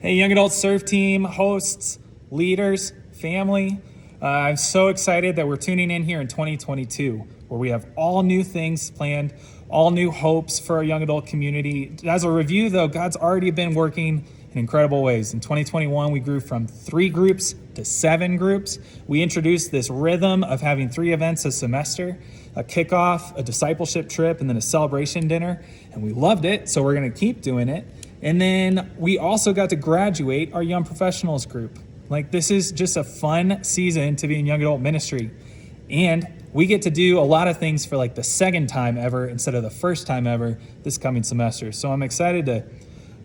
Hey, Young Adult Serve Team, hosts, leaders, family. I'm so excited that we're tuning in here in 2022, where we have all new things planned, all new hopes for our young adult community. As a review, though, God's already been working in incredible ways. In 2021, we grew from 3 groups to 7 groups. We introduced this rhythm of having 3 events a semester, a kickoff, a discipleship trip, and then a celebration dinner, and we loved it, so we're going to keep doing it. And then we also got to graduate our young professionals group. This is just a fun season to be in young adult ministry. And we get to do a lot of things for the second time ever instead of the first time ever this coming semester. So I'm excited to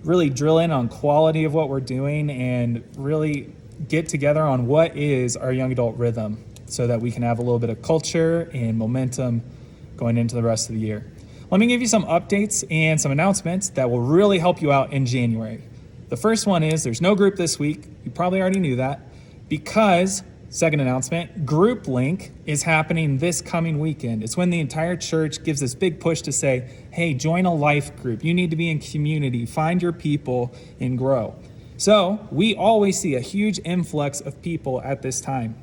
really drill in on quality of what we're doing and really get together on what is our young adult rhythm so that we can have a little bit of culture and momentum going into the rest of the year. Let me give you some updates and some announcements that will really help you out in January. The first one is there's no group this week. You probably already knew that because, second announcement, Group Link is happening this coming weekend. It's when the entire church gives this big push to say, hey, join a life group. You need to be in community, find your people, and grow. So we always see a huge influx of people at this time.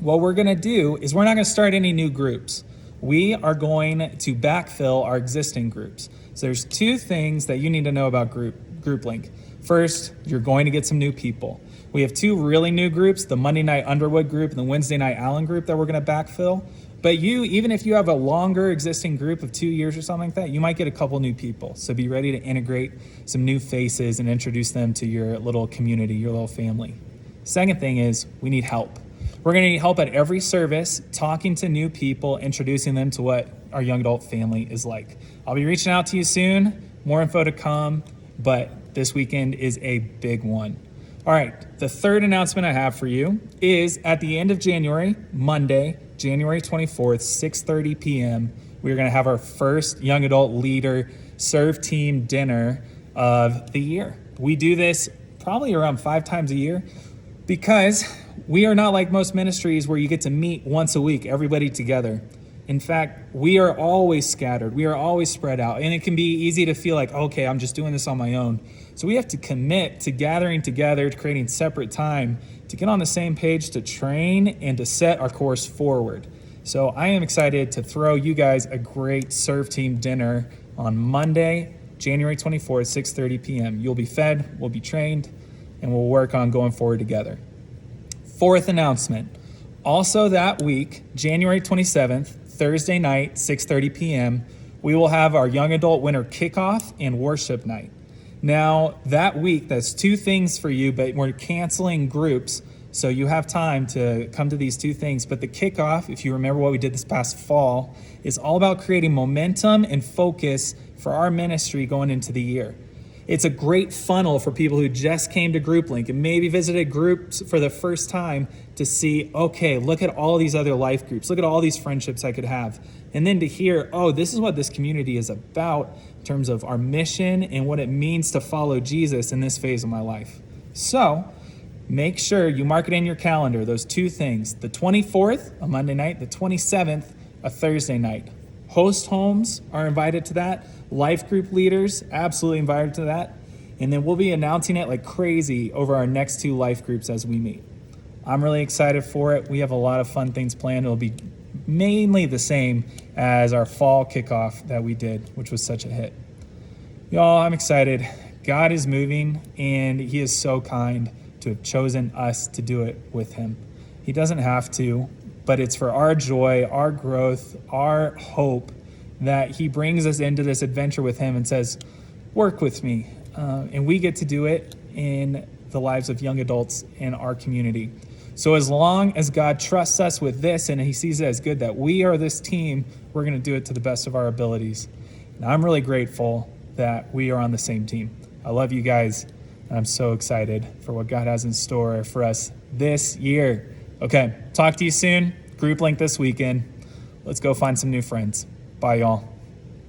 What we're going to do is we're not going to start any new groups. We are going to backfill our existing groups. So there's 2 things that you need to know about Group Link. First, you're going to get some new people. We have 2 really new groups, the Monday night Underwood group and the Wednesday night Allen group that we're going to backfill. But even if you have a longer existing group of 2 years or something like that, you might get a couple new people. So be ready to integrate some new faces and introduce them to your little community, your little family. Second thing is we need help. We're going to need help at every service, talking to new people, introducing them to what our young adult family is like. I'll be reaching out to you soon. More info to come, but this weekend is a big one. All right, the third announcement I have for you is at the end of January, Monday, January 24th, 6:30 p.m., we're going to have our first young adult leader serve team dinner of the year. We do this probably around 5 times a year because we are not like most ministries where you get to meet once a week, everybody together. In fact, we are always scattered. We are always spread out. And it can be easy to feel like, okay, I'm just doing this on my own. So we have to commit to gathering together, to creating separate time, to get on the same page, to train, and to set our course forward. So I am excited to throw you guys a great serve team dinner on Monday, January 24th, 6:30 p.m. You'll be fed, we'll be trained, and we'll work on going forward together. Fourth announcement. Also that week, January 27th, Thursday night, 6:30 p.m., we will have our Young Adult Winter Kickoff and Worship Night. Now, that week, that's 2 things for you, but we're canceling groups, so you have time to come to these 2 things. But the kickoff, if you remember what we did this past fall, is all about creating momentum and focus for our ministry going into the year. It's a great funnel for people who just came to Group Link and maybe visited groups for the first time to see, okay, look at all these other life groups. Look at all these friendships I could have. And then to hear, oh, this is what this community is about in terms of our mission and what it means to follow Jesus in this phase of my life. So make sure you mark it in your calendar, those 2 things. The 24th, a Monday night, the 27th, a Thursday night. Host homes are invited to that. Life group leaders, absolutely invited to that. And then we'll be announcing it like crazy over our next 2 life groups as we meet. I'm really excited for it. We have a lot of fun things planned. It'll be mainly the same as our fall kickoff that we did, which was such a hit. Y'all, I'm excited. God is moving, and he is so kind to have chosen us to do it with him. He doesn't have to, but it's for our joy, our growth, our hope that he brings us into this adventure with him and says, work with me. And we get to do it in the lives of young adults in our community. So as long as God trusts us with this and he sees it as good that we are this team, we're going to do it to the best of our abilities. And I'm really grateful that we are on the same team. I love you guys, and I'm so excited for what God has in store for us this year. Okay, talk to you soon. Group Link this weekend. Let's go find some new friends. Bye, y'all.